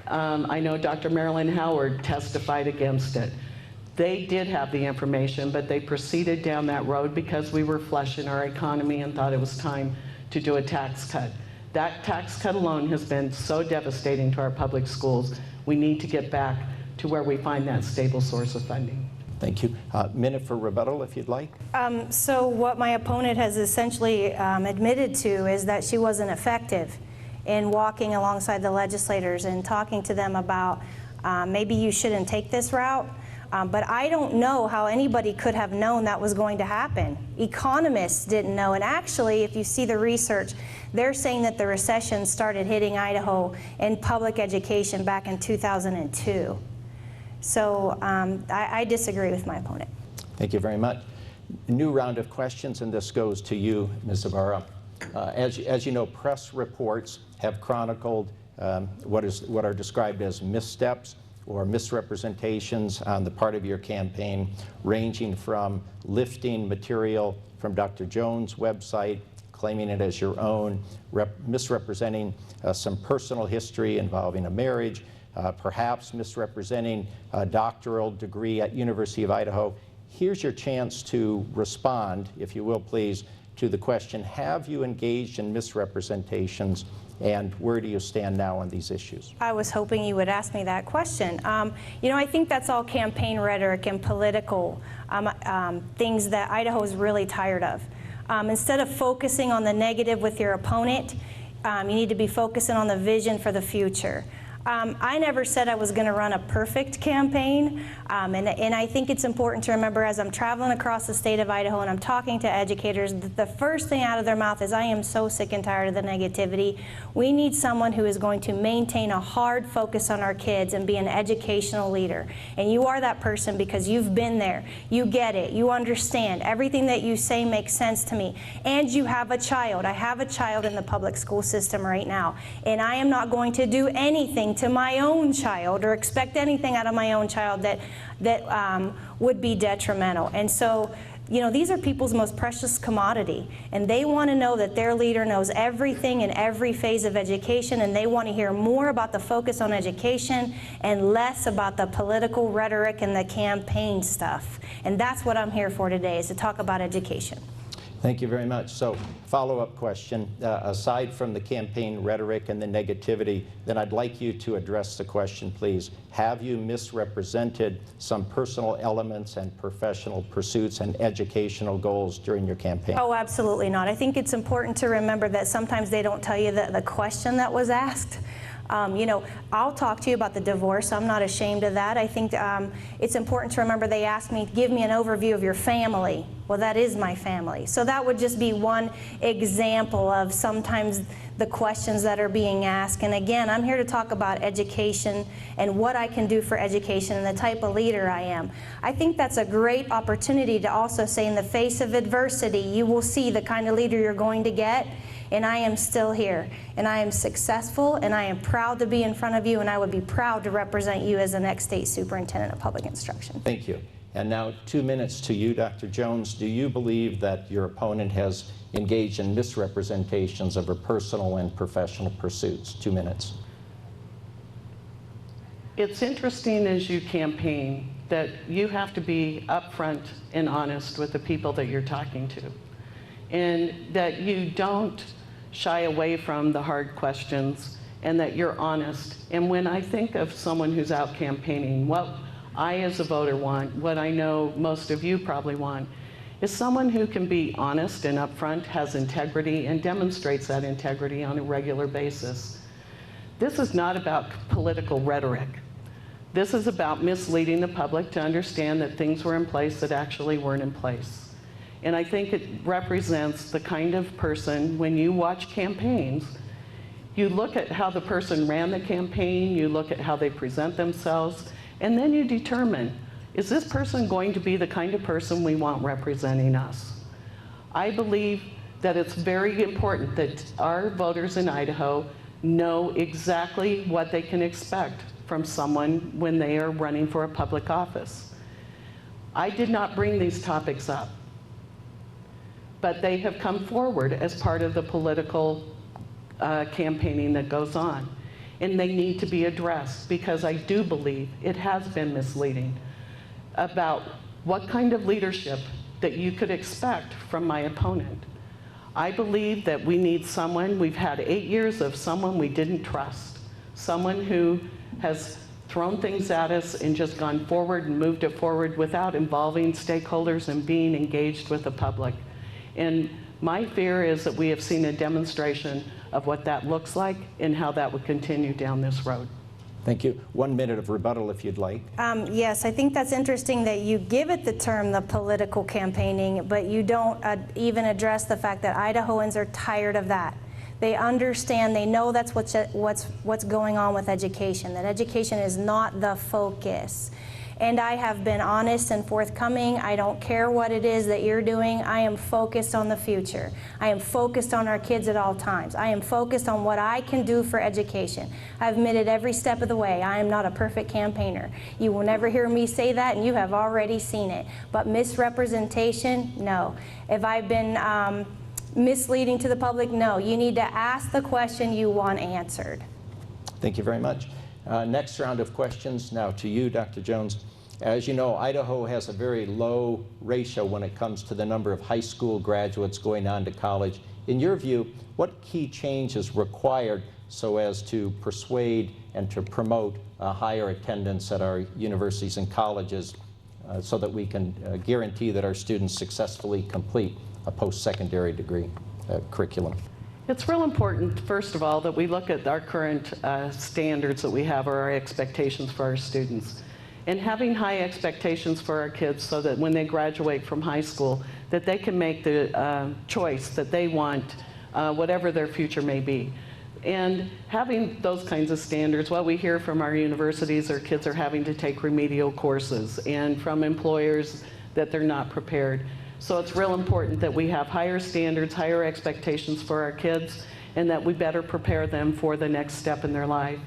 Speaker 3: I know Dr. Marilyn Howard testified against it. They did have the information, but they proceeded down that road because we were flush in our economy and thought it was time to do a tax cut. That tax cut alone has been so devastating to our public schools. We need to get back to where we find that stable source of funding.
Speaker 2: Thank you. Minute for rebuttal, if you'd like.
Speaker 4: So what my opponent has essentially admitted to is that she wasn't effective in walking alongside the legislators and talking to them about maybe you shouldn't take this route. But I don't know how anybody could have known that was going to happen. Economists didn't know. And actually, if you see the research, they're saying that the recession started hitting Idaho in public education back in 2002. So I disagree with my opponent.
Speaker 2: Thank you very much. New round of questions, and this goes to you, Ms. Ybarra. As you know, press reports have chronicled what are described as missteps or misrepresentations on the part of your campaign, ranging from lifting material from Dr. Jones' website, claiming it as your own, misrepresenting some personal history involving a marriage, perhaps misrepresenting a doctoral degree at University of Idaho. Here's your chance to respond, if you will please, to the question, have you engaged in misrepresentations, and where do you stand now on these issues?
Speaker 4: I was hoping you would ask me that question. You know, I think that's all campaign rhetoric and political things that Idaho is really tired of. Instead of focusing on the negative with your opponent, you need to be focusing on the vision for the future. I never said I was going to run a perfect campaign, and I think it's important to remember as I'm traveling across the state of Idaho and I'm talking to educators, the first thing out of their mouth is, I am so sick and tired of the negativity. We need someone who is going to maintain a hard focus on our kids and be an educational leader. And you are that person because you've been there. You get it. You understand. Everything that you say makes sense to me. And you have a child. I have a child in the public school system right now, and I am not going to do anything to my own child or expect anything out of my own child that would be detrimental. And so, you know, these are people's most precious commodity, and they want to know that their leader knows everything in every phase of education, and they want to hear more about the focus on education and less about the political rhetoric and the campaign stuff. And that's what I'm here for today, is to talk about education.
Speaker 2: Thank you very much. So, follow-up question, aside from the campaign rhetoric and the negativity, then I'd like you to address the question, please. Have you misrepresented some personal elements and professional pursuits and educational goals during your campaign?
Speaker 4: Oh, absolutely not. I think it's important to remember that sometimes they don't tell you the question that was asked. You know, I'll talk to you about the divorce. I'm not ashamed of that. I think it's important to remember they asked me, give me an overview of your family. Well, that is my family. So that would just be one example of sometimes the questions that are being asked. And again, I'm here to talk about education and what I can do for education and the type of leader I am. I think that's a great opportunity to also say, in the face of adversity, you will see the kind of leader you're going to get. And I am still here, and I am successful, and I am proud to be in front of you, and I would be proud to represent you as the next state superintendent of public instruction.
Speaker 2: Thank you. And now 2 minutes to you, Dr. Jones. Do you believe that your opponent has engaged in misrepresentations of her personal and professional pursuits? 2 minutes.
Speaker 3: It's interesting as you campaign that you have to be upfront and honest with the people that you're talking to, and that you don't shy away from the hard questions, and that you're honest. And when I think of someone who's out campaigning, what I as a voter want, what I know most of you probably want, is someone who can be honest and upfront, has integrity, and demonstrates that integrity on a regular basis. This is not about political rhetoric. This is about misleading the public to understand that things were in place that actually weren't in place. And I think it represents the kind of person, when you watch campaigns, you look at how the person ran the campaign, you look at how they present themselves, and then you determine, is this person going to be the kind of person we want representing us? I believe that it's very important that our voters in Idaho know exactly what they can expect from someone when they are running for a public office. I did not bring these topics up, but they have come forward as part of the political campaigning that goes on. And they need to be addressed, because I do believe it has been misleading about what kind of leadership that you could expect from my opponent. I believe that we need someone, we've had 8 years of someone we didn't trust, someone who has thrown things at us and just gone forward and moved it forward without involving stakeholders and being engaged with the public. And my fear is that we have seen a demonstration of what that looks like and how that would continue down this road.
Speaker 2: Thank you. 1 minute of rebuttal if you'd like.
Speaker 4: Yes, I think that's interesting that you give it the term the political campaigning, but you don't even address the fact that Idahoans are tired of that. They understand, they know that's what's going on with education, that education is not the focus. And I have been honest and forthcoming. I don't care what it is that you're doing. I am focused on the future. I am focused on our kids at all times. I am focused on what I can do for education. I've admitted every step of the way. I am not a perfect campaigner. You will never hear me say that, and you have already seen it. But misrepresentation, no. Have I been misleading to the public? No. You need to ask the question you want answered.
Speaker 2: Thank you very much. Next round of questions now to you, Dr. Jones. As you know, Idaho has a very low ratio when it comes to the number of high school graduates going on to college. In your view, what key change is required so as to persuade and to promote higher attendance at our universities and colleges so that we can guarantee that our students successfully complete a post-secondary degree curriculum?
Speaker 3: It's real important, first of all, that we look at our current standards that we have, or our expectations for our students. And having high expectations for our kids so that when they graduate from high school, that they can make the choice that they want, whatever their future may be. And having those kinds of standards, what we hear from our universities, our kids are having to take remedial courses, and from employers that they're not prepared. So it's real important that we have higher standards, higher expectations for our kids, and that we better prepare them for the next step in their life.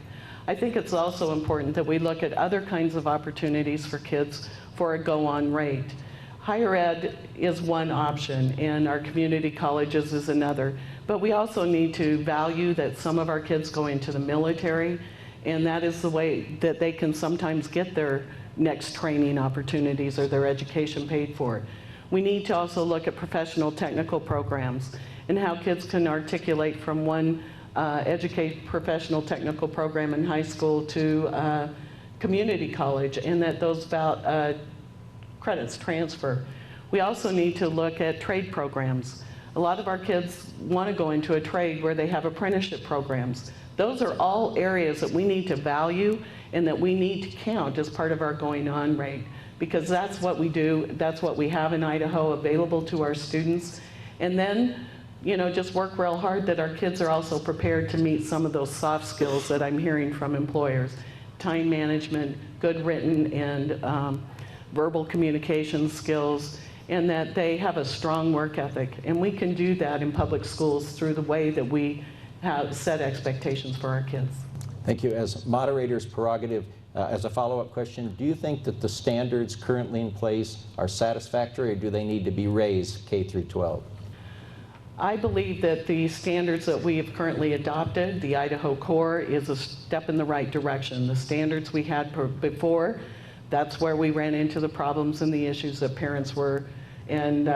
Speaker 3: I think it's also important that we look at other kinds of opportunities for kids for a go-on rate. Higher ed is one option, and our community colleges is another. But we also need to value that some of our kids go into the military, and that is the way that they can sometimes get their next training opportunities or their education paid for. We need to also look at professional technical programs and how kids can articulate from one professional technical program in high school to community college, and that those credits transfer. We also need to look at trade programs. A lot of our kids want to go into a trade where they have apprenticeship programs. Those are all areas that we need to value and that we need to count as part of our going on rate, because that's what we do, that's what we have in Idaho available to our students. And then, you know, just work real hard that our kids are also prepared to meet some of those soft skills that I'm hearing from employers. Time management, good written and verbal communication skills, and that they have a strong work ethic. And we can do that in public schools through the way that we have set expectations for our kids.
Speaker 2: Thank you. As moderator's prerogative, as a follow-up question, do you think that the standards currently in place are satisfactory, or do they need to be raised K through 12?
Speaker 3: I believe that the standards that we have currently adopted, the Idaho Core, is a step in the right direction. The standards we had before, that's where we ran into the problems and the issues that parents were, and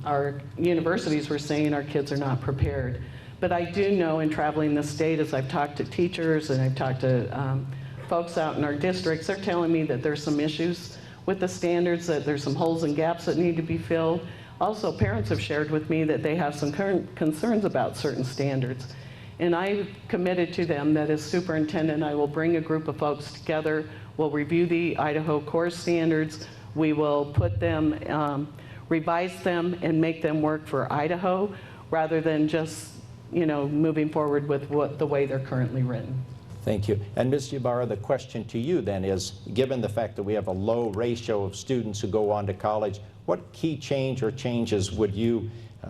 Speaker 3: our universities were saying our kids are not prepared. But I do know in traveling the state, as I've talked to teachers and I've talked to folks out in our districts, they're telling me that there's some issues with the standards, that there's some holes and gaps that need to be filled. Also, parents have shared with me that they have some current concerns about certain standards. And I've committed to them that as superintendent, I will bring a group of folks together, we'll review the Idaho Core standards, we will put them, revise them, and make them work for Idaho, rather than just, you know, moving forward with the way they're currently written.
Speaker 2: Thank you. And Ms. Ybarra, the question to you then is, given the fact that we have a low ratio of students who go on to college, what key change or changes would you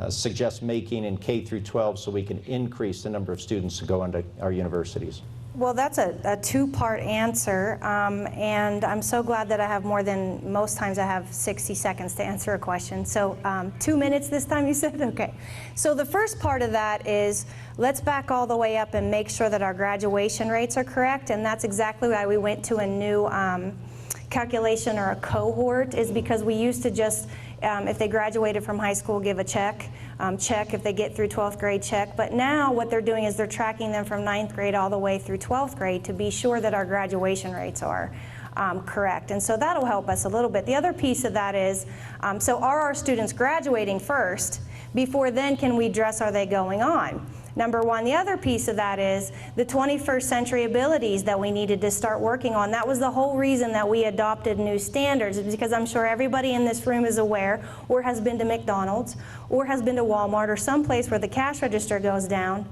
Speaker 2: suggest making in K through 12 so we can increase the number of students who go onto our universities?
Speaker 4: Well, that's a two-part answer, and I'm so glad that I have more than, most times I have 60 seconds to answer a question. So 2 minutes this time, you said? Okay. So the first part of that is, let's back all the way up and make sure that our graduation rates are correct, and that's exactly why we went to a new calculation or a cohort, is because we used to just, if they graduated from high school, give a check. Check if they get through 12th grade, check. But now what they're doing is they're tracking them from 9th grade all the way through 12th grade to be sure that our graduation rates are correct. And so that'll help us a little bit. The other piece of that is, so are our students graduating first? Before then, can we address, are they going on? number one. The other piece of that is the 21st century abilities that we needed to start working on. That was the whole reason that we adopted new standards, because I'm sure everybody in this room is aware or has been to McDonald's or has been to Walmart or someplace where the cash register goes down,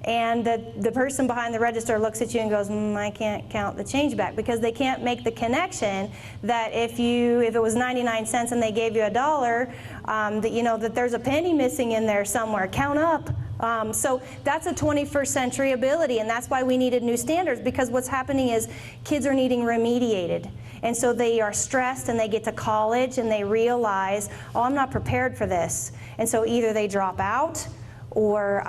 Speaker 4: and the person behind the register looks at you and goes, I can't count the change back, because they can't make the connection that if it was 99 cents and they gave you $1, that there's a penny missing in there somewhere. Count up. So that's a 21st century ability, and that's why we needed new standards, because what's happening is kids are needing remediated. And so they are stressed, and they get to college and they realize, oh, I'm not prepared for this. And so either they drop out, or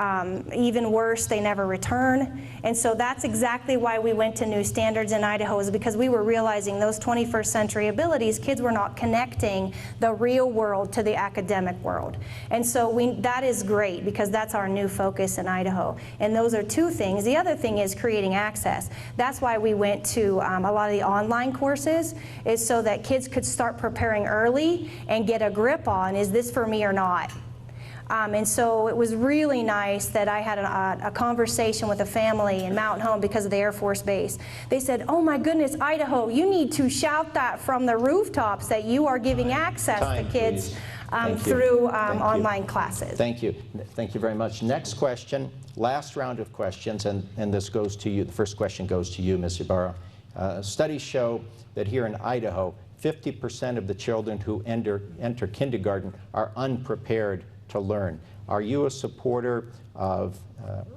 Speaker 4: even worse, they never return. And so that's exactly why we went to new standards in Idaho, is because we were realizing those 21st century abilities, kids were not connecting the real world to the academic world. And so that is great, because that's our new focus in Idaho. And those are two things. The other thing is creating access. That's why we went to a lot of the online courses, is so that kids could start preparing early and get a grip on, is this for me or not? And so it was really nice that I had a conversation with a family in Mountain Home because of the Air Force Base. They said, oh my goodness, Idaho, you need to shout that from the rooftops that you are giving access to kids through online classes.
Speaker 2: Thank you. Thank you very much. Next question, last round of questions, and this goes to you. The first question goes to you, Ms. Ybarra. Studies show that here in Idaho, 50% of the children who enter kindergarten are unprepared to learn. Are you a supporter of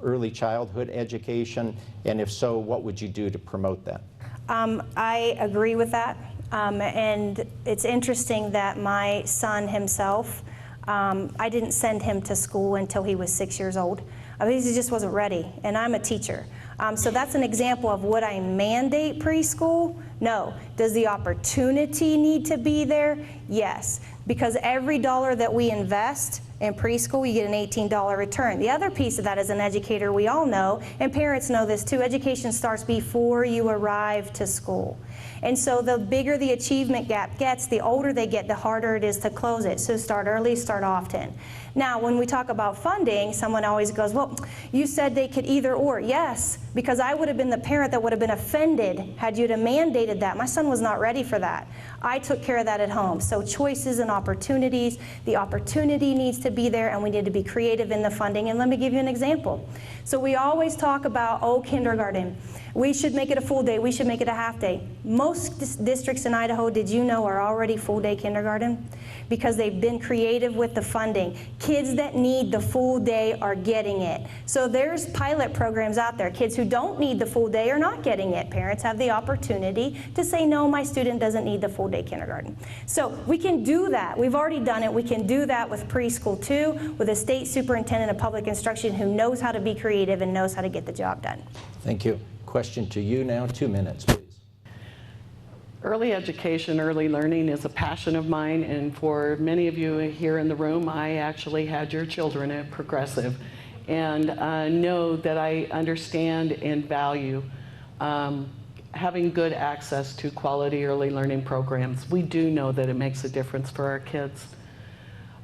Speaker 2: early childhood education? And if so, what would you do to promote that?
Speaker 4: I agree with that. And it's interesting that my son himself, I didn't send him to school until he was 6 years old. He just wasn't ready, and I'm a teacher. So that's an example of, would I mandate preschool? No. Does the opportunity need to be there? Yes. Because every dollar that we invest in preschool, you get an $18 return. The other piece of that, as an educator, we all know, and parents know this too, education starts before you arrive to school. And so the bigger the achievement gap gets, the older they get, the harder it is to close it. So start early, start often. Now, when we talk about funding, someone always goes, well, you said they could either or. Yes, because I would have been the parent that would have been offended had you mandated that. My son was not ready for that. I took care of that at home. So choices and opportunities, the opportunity needs to be there, and we need to be creative in the funding. And let me give you an example. So we always talk about, oh, kindergarten. We should make it a full day. We should make it a half day. Most districts in Idaho, did you know, are already full day kindergarten? Because they've been creative with the funding. Kids that need the full day are getting it. So there's pilot programs out there. Kids who don't need the full day are not getting it. Parents have the opportunity to say, no, my student doesn't need the full day kindergarten. So we can do that. We've already done it. We can do that with preschool too, with a state superintendent of public instruction who knows how to be creative and knows how to get the job done.
Speaker 2: Thank you. Question to you now, 2 minutes, please.
Speaker 3: Early education, early learning is a passion of mine, and for many of you here in the room, I actually had your children at Progressive, and know that I understand and value having good access to quality early learning programs. We do know that it makes a difference for our kids.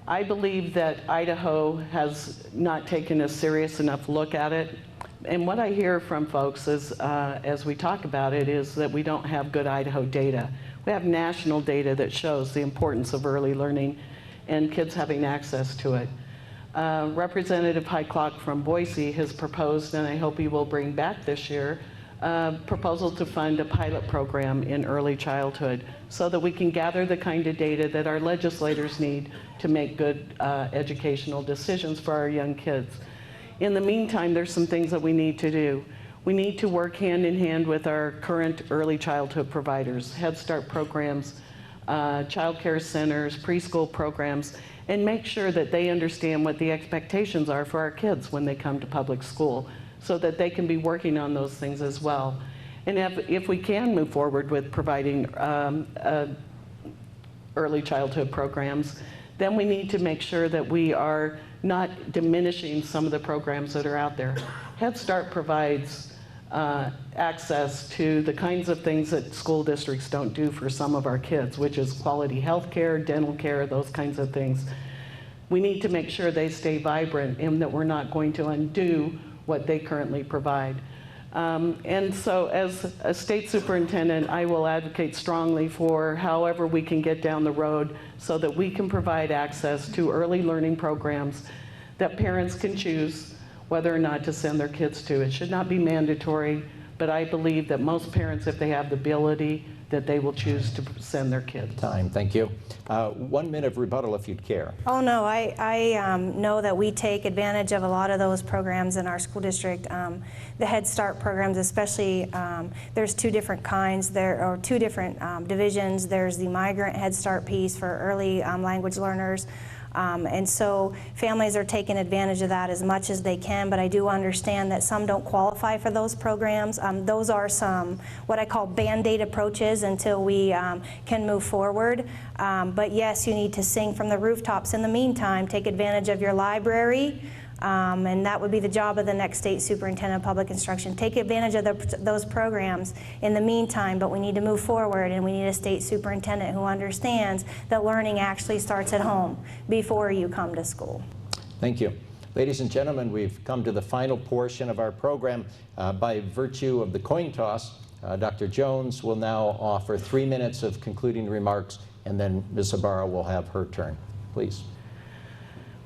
Speaker 3: I believe that Idaho has not taken a serious enough look at it. And what I hear from folks is, as we talk about it, is that we don't have good Idaho data. We have national data that shows the importance of early learning and kids having access to it. Representative Hyclock from Boise has proposed, and I hope he will bring back this year, a proposal to fund a pilot program in early childhood so that we can gather the kind of data that our legislators need to make good educational decisions for our young kids. In the meantime, there's some things that we need to do. We need to work hand in hand with our current early childhood providers, Head Start programs, child care centers, preschool programs, and make sure that they understand what the expectations are for our kids when they come to public school, so that they can be working on those things as well. And if we can move forward with providing early childhood programs, then we need to make sure that we are not diminishing some of the programs that are out there. Head Start provides access to the kinds of things that school districts don't do for some of our kids, which is quality health care, dental care, those kinds of things. We need to make sure they stay vibrant and that we're not going to undo what they currently provide. And so as a state superintendent, I will advocate strongly for however we can get down the road so that we can provide access to early learning programs that parents can choose whether or not to send their kids to. It should not be mandatory, but I believe that most parents, if they have the ability, that they will choose to send their kids.
Speaker 2: Time, thank you. 1 minute of rebuttal if you'd care.
Speaker 4: Oh, no, I know that we take advantage of a lot of those programs in our school district. The Head Start programs especially, there's two different kinds. There are two different divisions. There's the migrant Head Start piece for early language learners. And so families are taking advantage of that as much as they can, but I do understand that some don't qualify for those programs. Those are some what I call Band-Aid approaches until we can move forward. But yes, you need to sing from the rooftops in the meantime. Take advantage of your library. And that would be the job of the next state superintendent of public instruction. Take advantage of those programs in the meantime, but we need to move forward, and we need a state superintendent who understands that learning actually starts at home before you come to school.
Speaker 2: Thank you. Ladies and gentlemen, we've come to the final portion of our program. By virtue of the coin toss, Dr. Jones will now offer 3 minutes of concluding remarks, and then Ms. Ybarra will have her turn. Please.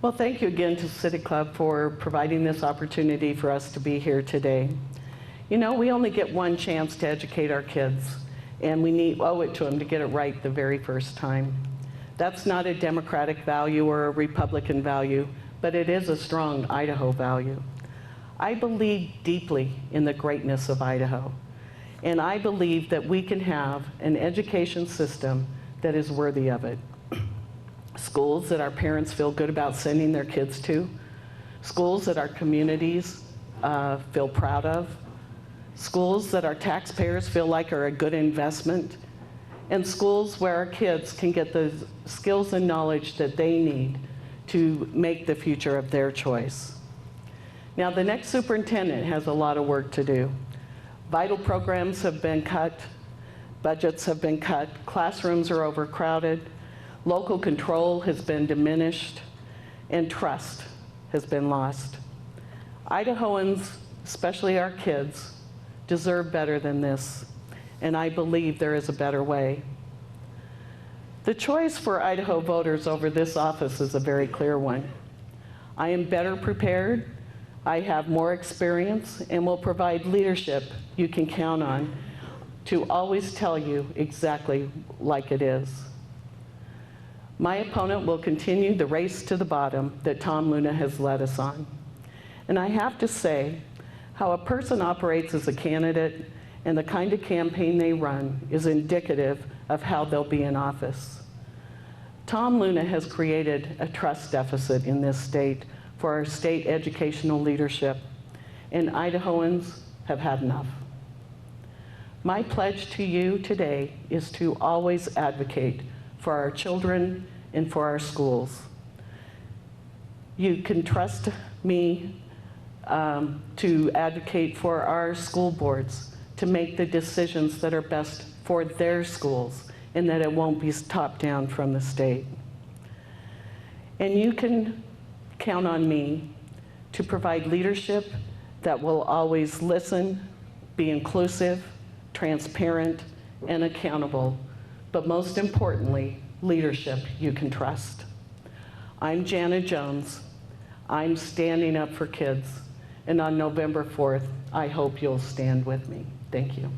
Speaker 3: Well, thank you again to City Club for providing this opportunity for us to be here today. You know, we only get one chance to educate our kids, and we owe it to them to get it right the very first time. That's not a Democratic value or a Republican value, but it is a strong Idaho value. I believe deeply in the greatness of Idaho, and I believe that we can have an education system that is worthy of it. Schools that our parents feel good about sending their kids to, schools that our communities feel proud of, schools that our taxpayers feel like are a good investment, and schools where our kids can get the skills and knowledge that they need to make the future of their choice. Now, the next superintendent has a lot of work to do. Vital programs have been cut, budgets have been cut, classrooms are overcrowded, local control has been diminished, and trust has been lost. Idahoans, especially our kids, deserve better than this, and I believe there is a better way. The choice for Idaho voters over this office is a very clear one. I am better prepared, I have more experience, and will provide leadership you can count on to always tell you exactly like it is. My opponent will continue the race to the bottom that Tom Luna has led us on. And I have to say, how a person operates as a candidate and the kind of campaign they run is indicative of how they'll be in office. Tom Luna has created a trust deficit in this state for our state educational leadership, and Idahoans have had enough. My pledge to you today is to always advocate for our children and for our schools. You can trust me to advocate for our school boards to make the decisions that are best for their schools and that it won't be top down from the state. And you can count on me to provide leadership that will always listen, be inclusive, transparent, and accountable, but most importantly, leadership you can trust. I'm Jana Jones. I'm standing up for kids, and on November 4th, I hope you'll stand with me. Thank you.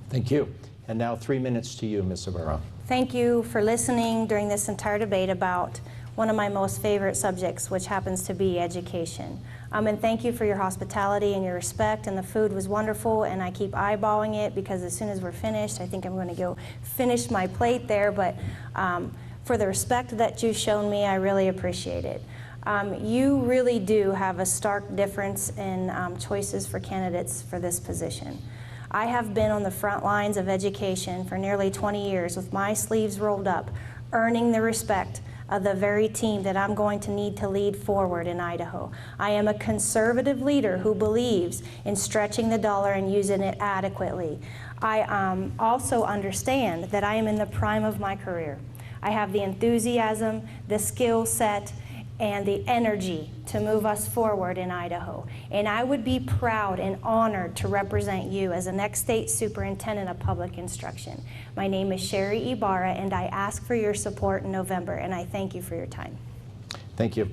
Speaker 2: Thank you. And now 3 minutes to you, Ms. Ybarra.
Speaker 4: Thank you for listening during this entire debate about one of my most favorite subjects, which happens to be education. And thank you for your hospitality and your respect, and the food was wonderful, and I keep eyeballing it because as soon as we're finished, I think I'm going to go finish my plate there, but for the respect that you've shown me, I really appreciate it. You really do have a stark difference in choices for candidates for this position. I have been on the front lines of education for nearly 20 years with my sleeves rolled up, earning the respect of the very team that I'm going to need to lead forward in Idaho. I am a conservative leader who believes in stretching the dollar and using it adequately. I also understand that I am in the prime of my career. I have the enthusiasm, the skill set, and the energy to move us forward in Idaho. And I would be proud and honored to represent you as the next state superintendent of public instruction. My name is Sherri Ybarra, and I ask for your support in November, and I thank you for your time.
Speaker 2: Thank you.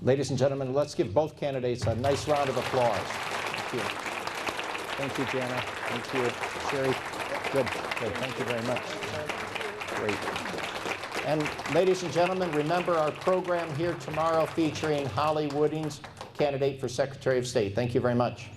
Speaker 2: Ladies and gentlemen, let's give both candidates a nice round of applause. Thank you. Thank you, Jana. Thank you, Sherri. Good. Thank you very much. Great. And ladies and gentlemen, remember our program here tomorrow featuring Holly Woodings, candidate for Secretary of State. Thank you very much.